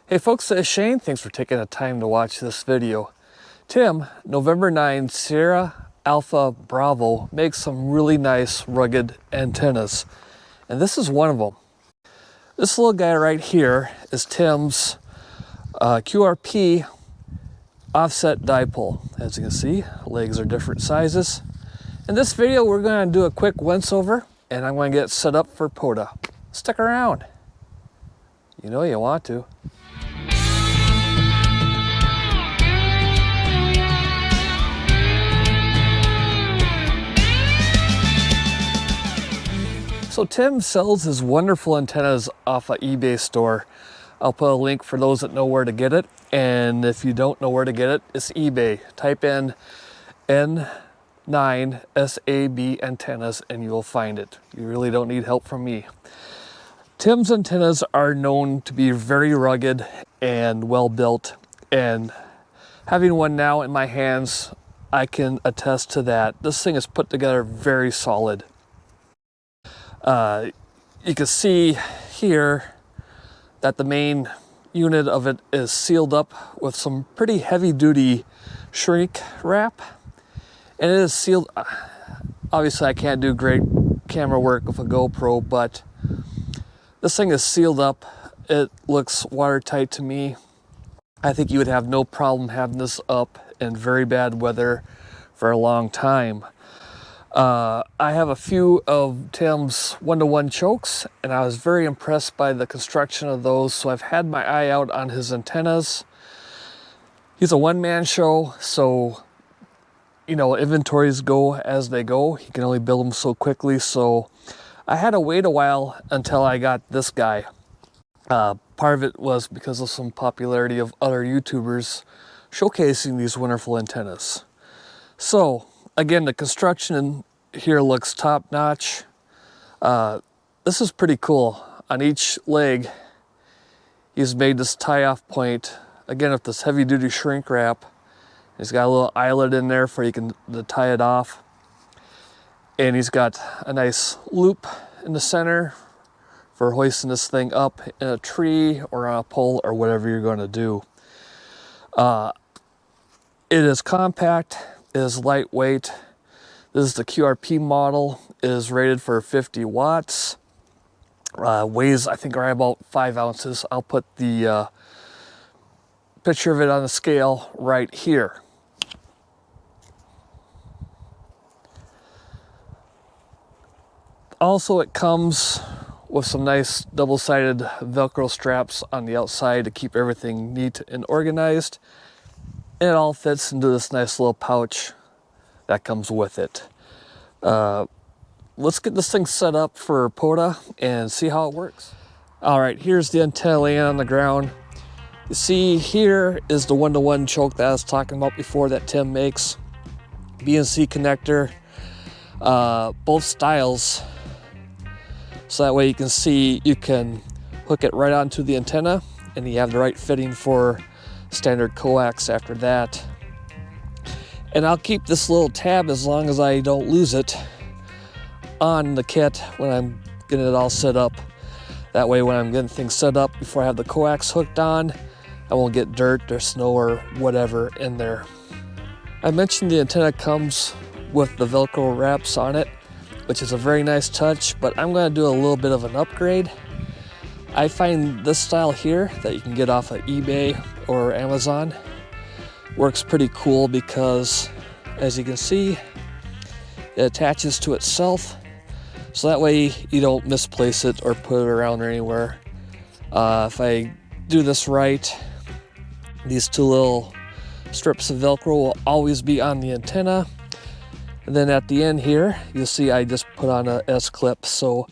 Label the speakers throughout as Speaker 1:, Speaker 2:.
Speaker 1: Hey folks, it's Shane. Thanks for taking the time to watch this video. Tim, November 9, Sierra Alpha Bravo, makes some really nice rugged antennas. And this is one of them. This little guy right here is Tim's QRP offset dipole. As you can see, legs are different sizes. In this video, we're going to do a quick once over and I'm going to get set up for POTA. Stick around. You know you want to. So Tim sells his wonderful antennas off an eBay store. I'll put a link for those that know where to get it. And if you don't know where to get it, it's eBay. Type in N9SAB antennas and you will find it. You really don't need help from me. Tim's antennas are known to be very rugged and well built. And having one now in my hands, I can attest to that. This thing is put together very solid. You can see here that the main unit of it is sealed up with some pretty heavy-duty shrink wrap, and it is sealed. Obviously I can't do great camera work with a GoPro, but this thing is sealed up. It looks watertight to me. I think you would have no problem having this up in very bad weather for a long time. I have a few of Tim's one-to-one chokes, and I was very impressed by the construction of those, so I've had my eye out on his antennas. He's a one-man show, so, you know, inventories go as they go. He can only build them so quickly, so I had to wait a while until I got this guy. Part of it was because of some popularity of other YouTubers showcasing these wonderful antennas. So, again, the construction here looks top-notch. This is pretty cool. On each leg, he's made this tie-off point, again, with this heavy-duty shrink wrap. He's got a little eyelet in there for you can tie it off. And he's got a nice loop in the center for hoisting this thing up in a tree or on a pole or whatever you're going to do. It is compact. Is lightweight. This is the QRP model. It is rated for 50 watts. Weighs, I think, right about 5 ounces. I'll put the picture of it on the scale right here. Also, it comes with some nice double-sided Velcro straps on the outside to keep everything neat and organized. And it all fits into this nice little pouch that comes with it. Let's get this thing set up for POTA and see how it works. All right, here's the antenna laying on the ground. You see here is the one-to-one choke that I was talking about before that Tim makes. BNC connector, both styles. So that way you can see, you can hook it right onto the antenna and you have the right fitting for standard coax after that. And I'll keep this little tab, as long as I don't lose it, on the kit when I'm getting it all set up. That way when I'm getting things set up before I have the coax hooked on, I won't get dirt or snow or whatever in there. I mentioned the antenna comes with the Velcro wraps on it, which is a very nice touch, but I'm going to do a little bit of an upgrade. I find this style here that you can get off of eBay or Amazon works pretty cool because, as you can see, it attaches to itself, so that way you don't misplace it or put it around anywhere. If I do this right, these two little strips of Velcro will always be on the antenna. And then at the end here, you'll see I just put on a S-clip, so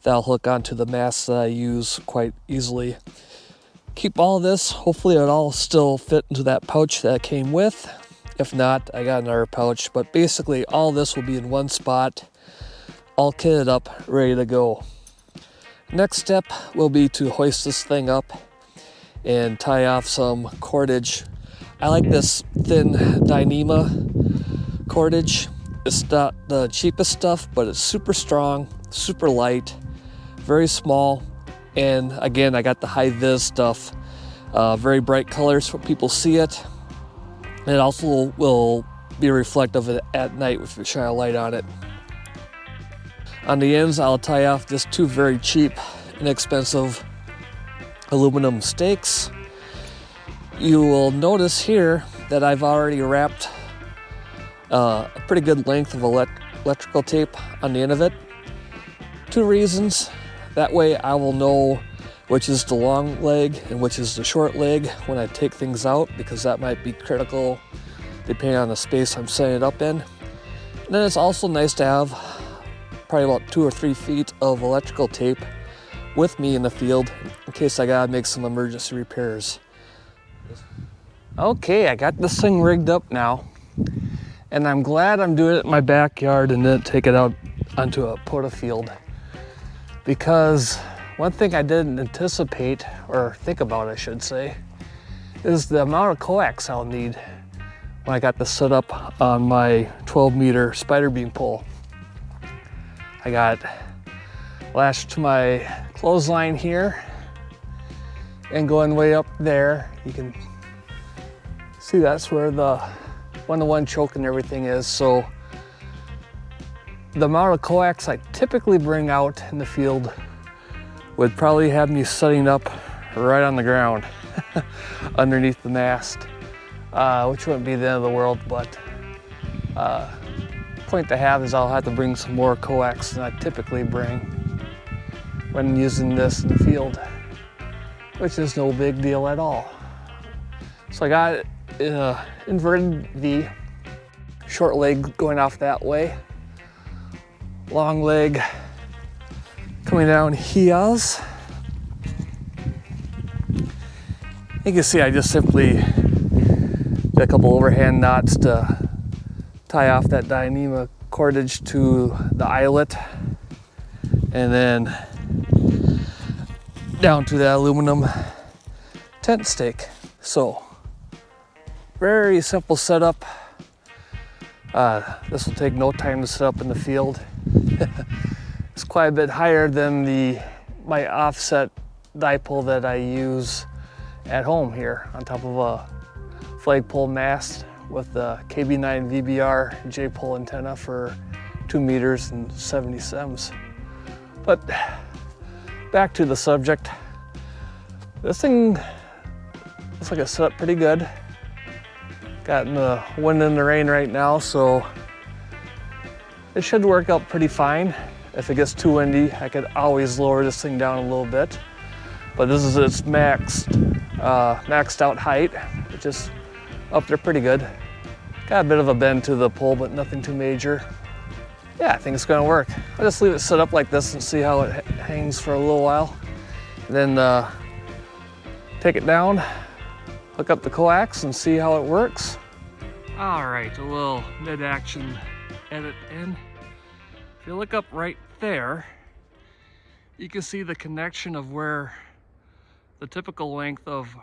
Speaker 1: that'll hook onto the mast that I use quite easily. Keep all this. Hopefully it'll all still fit into that pouch that it came with. If not, I got another pouch, but basically all this will be in one spot, all kitted up, ready to go. Next step will be to hoist this thing up and tie off some cordage. I like this thin Dyneema cordage. It's not the cheapest stuff, but it's super strong, super light, very small, and again, I got the high vis stuff Very bright colors so people see it. And it also will be reflective at night if you shine a light on it. On the ends, I'll tie off just two very cheap, inexpensive aluminum stakes. You will notice here that I've already wrapped a pretty good length of electrical tape on the end of it. Two reasons. That way I will know which is the long leg and which is the short leg when I take things out, because that might be critical depending on the space I'm setting it up in. And then it's also nice to have probably about 2 or 3 feet of electrical tape with me in the field in case I gotta make some emergency repairs. Okay, I got this thing rigged up now, and I'm glad I'm doing it in my backyard and didn't take it out onto a POTA field, because one thing I didn't anticipate, or think about I should say, is the amount of coax I'll need when I got this set up on my 12-meter spider beam pole. I got lashed to my clothesline here and going way up there. You can see that's where the one-to-one choke and everything is. So the amount of coax I typically bring out in the field would probably have me setting up right on the ground underneath the mast, which wouldn't be the end of the world, but point to have is I'll have to bring some more coax than I typically bring when using this in the field, which is no big deal at all. So I got it in a inverted V, short leg going off that way, long leg coming down heels. You can see I just simply did a couple overhand knots to tie off that Dyneema cordage to the eyelet, and then down to that aluminum tent stake. So very simple setup. This will take no time to set up in the field. It's quite a bit higher than my offset dipole that I use at home here on top of a flagpole mast with the KB9 VBR J-pole antenna for 2 meters and 70 sems. But back to the subject. This thing looks like it's set up pretty good. Got the wind and the rain right now, so it should work out pretty fine. If it gets too windy, I could always lower this thing down a little bit. But this is its maxed out height, which is up there pretty good. Got a bit of a bend to the pole, but nothing too major. Yeah, I think it's gonna work. I'll just leave it set up like this and see how it hangs for a little while. Then take it down, hook up the coax and see how it works. All right, a little mid-action edit in. If you look up right there, you can see the connection of where the typical length of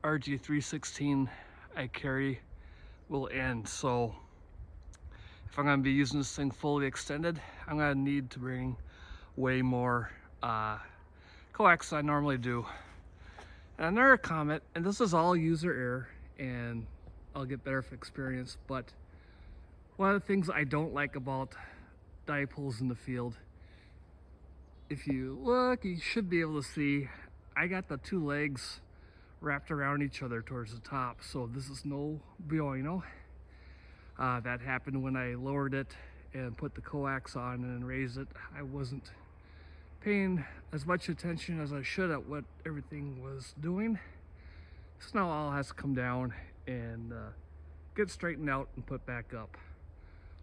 Speaker 1: RG316 I carry will end. So if I'm going to be using this thing fully extended, I'm going to need to bring way more coax than I normally do. And another comment, and this is all user error and I'll get better experience, but one of the things I don't like about dipoles in the field, if you look, you should be able to see I got the 2 legs wrapped around each other towards the top, so this is no bueno. That happened when I lowered it and put the coax on and raised it. I wasn't paying as much attention as I should at what everything was doing. So now all has to come down and get straightened out and put back up.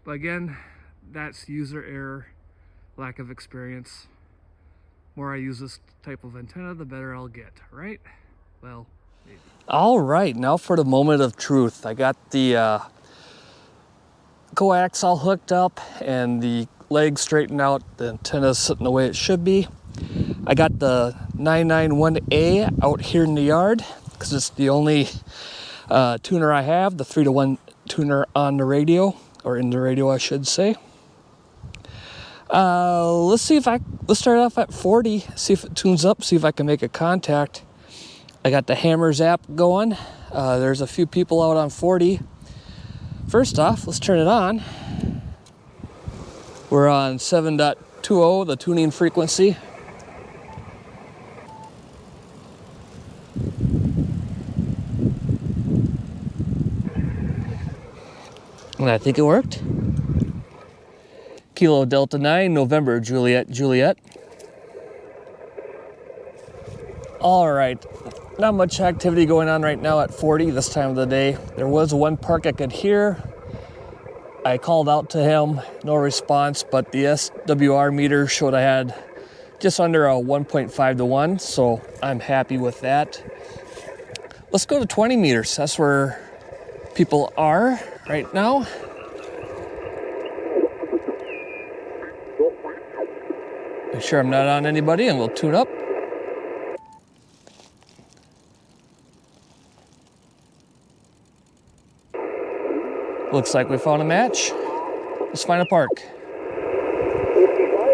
Speaker 1: But again, that's user error, lack of experience. The more I use this type of antenna, the better I'll get, right? Well, maybe. All right, now for the moment of truth. I got the coax all hooked up and the legs straightened out. The antenna's sitting the way it should be. I got the 991A out here in the yard because it's the only tuner I have, the 3-to-1 tuner on the radio, or in the radio I should say. Let's start off at 40, see if it tunes up, see if I can make a contact I got the hammers app going. There's a few people out on 40. First off, let's turn it on. We're on 7.20, the tuning frequency. And I think it worked. Kilo Delta 9, November, Juliet, Juliet. All right, not much activity going on right now at 40 this time of the day. There was one park I could hear. I called out to him, no response, but the SWR meter showed I had just under a 1.5 to 1, so I'm happy with that. Let's go to 20 meters. That's where people are right now. Make sure I'm not on anybody and we'll tune up. Looks like we found a match. Let's find a park.
Speaker 2: 55,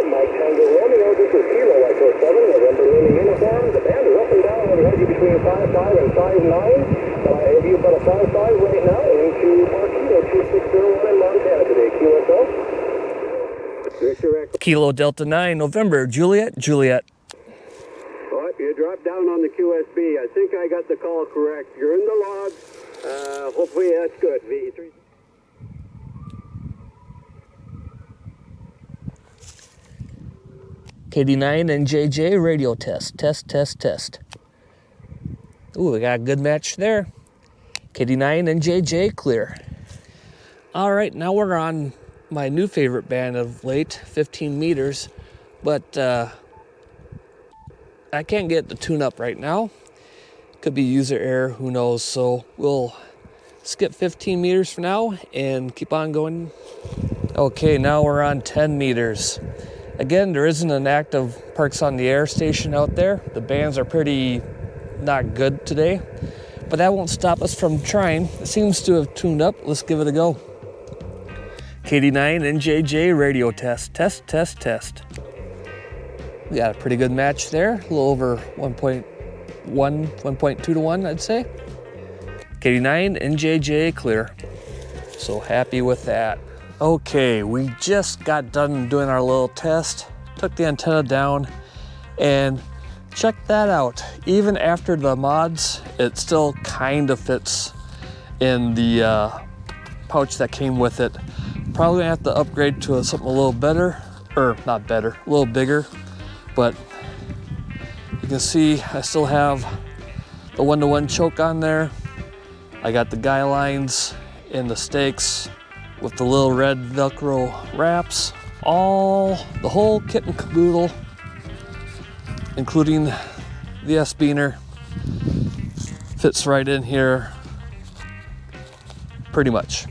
Speaker 2: Mike Tango Romeo, this is Kilo Echo 7, November Lily uniform. The band is up and down on the edge between 5.5 and 5.9. Have you got a 5.5 right now into Park Kilo 2601 in Montana today, QSL. Victor Echo.
Speaker 1: Kilo Delta 9, November, Juliet, Juliet.
Speaker 2: All right, you dropped down on the QSB. I think I got the call correct. You're in the log. Hopefully that's good. V3.
Speaker 1: KD9 and JJ radio test. Test. Ooh, we got a good match there. KD9 and JJ clear. All right, now we're on my new favorite band of late, 15 meters, but I can't get the tune up right now. Could be user error, who knows, so we'll skip 15 meters for now and keep on going. Okay, now we're on 10 meters. Again, there isn't an active Parks on the Air station out there. The bands are pretty not good today, but that won't stop us from trying. It seems to have tuned up. Let's give it a go. KD9 and JJ radio test. Test. We got a pretty good match there. A little over 1.1, 1.2 to 1, I'd say. KD9 and JJ clear. So happy with that. Okay, we just got done doing our little test, took the antenna down, and check that out. Even after the mods, it still kind of fits in the pouch that came with it. Probably gonna have to upgrade to something a little better, or not better, a little bigger, but you can see I still have the one-to-one choke on there. I got the guy lines and the stakes with the little red Velcro wraps, the whole kit and caboodle, including the S-Beaner, fits right in here, pretty much.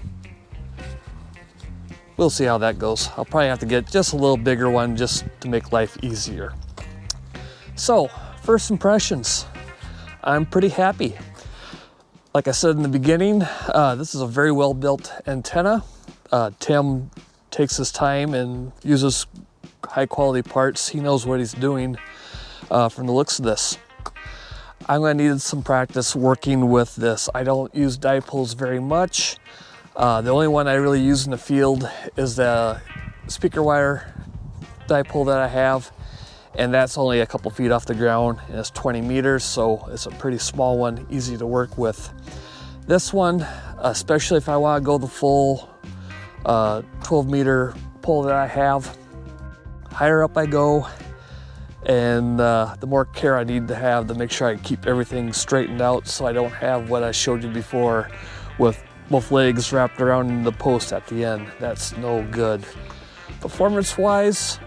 Speaker 1: We'll see how that goes. I'll probably have to get just a little bigger one just to make life easier. So, first impressions, I'm pretty happy. Like I said in the beginning, this is a very well built antenna. Tim takes his time and uses high quality parts. He knows what he's doing from the looks of this. I'm gonna need some practice working with this. I don't use dipoles very much. The only one I really use in the field is the speaker wire dipole that I have, and that's only a couple feet off the ground, and it's 20 meters, so it's a pretty small one, easy to work with. This one, especially if I want to go the full 12-meter pole that I have, higher up I go, and the more care I need to have to make sure I keep everything straightened out so I don't have what I showed you before with both legs wrapped around the post at the end. That's no good. Performance-wise,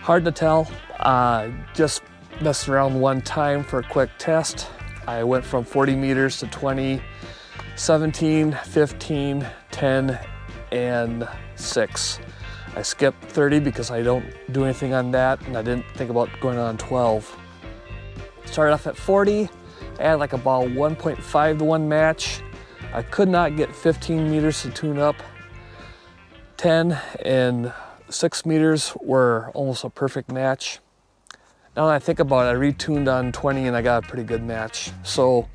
Speaker 1: hard to tell. Just messed around one time for a quick test. I went from 40 meters to 20, 17, 15, 10, and 6. I skipped 30 because I don't do anything on that, and I didn't think about going on 12. Started off at 40, I had like about 1.5 to 1 match. I could not get 15 meters to tune up. 10 and 6 meters were almost a perfect match. Now that I think about it, I retuned on 20 and I got a pretty good match. So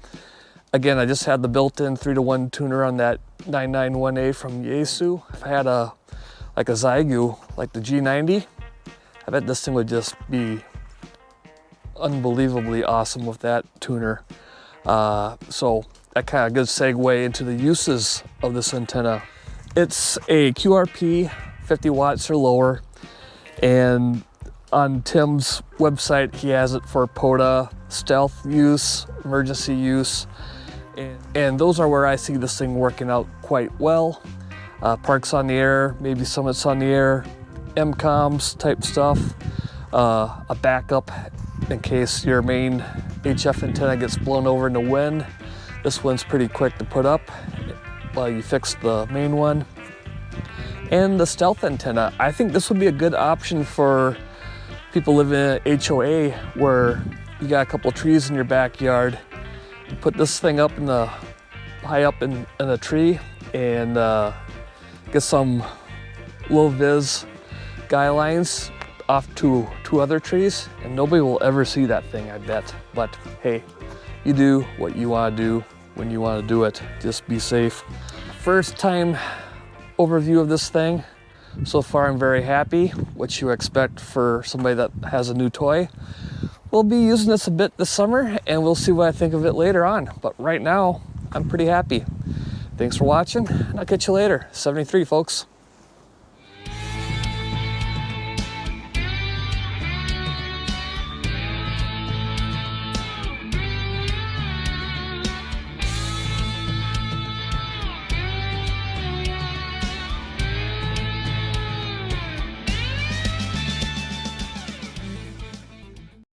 Speaker 1: again, I just had the built-in 3-to-1 tuner on that 991A from Yaesu. If I had a Xiegu, like the G90, I bet this thing would just be unbelievably awesome with that tuner. So that kind of good segue into the uses of this antenna. It's a QRP, 50 watts or lower, and on Tim's website he has it for POTA, stealth use, emergency use, and those are where I see this thing working out quite well. Parks on the air, maybe summits on the air, MCOMs type stuff, a backup in case your main HF antenna gets blown over in the wind. This one's pretty quick to put up while you fix the main one. And the stealth antenna, I think this would be a good option for people living in an HOA where you got a couple trees in your backyard. You put this thing up in the high up in a tree and get some low vis guy lines off to 2 other trees, and nobody will ever see that thing, I bet. But hey, you do what you want to do when you want to do it. Just be safe. First time overview of this thing. So far I'm very happy, what you expect for somebody that has a new toy. We'll be using this a bit this summer and we'll see what I think of it later on. But right now, I'm pretty happy. Thanks for watching, and I'll catch you later. 73, folks.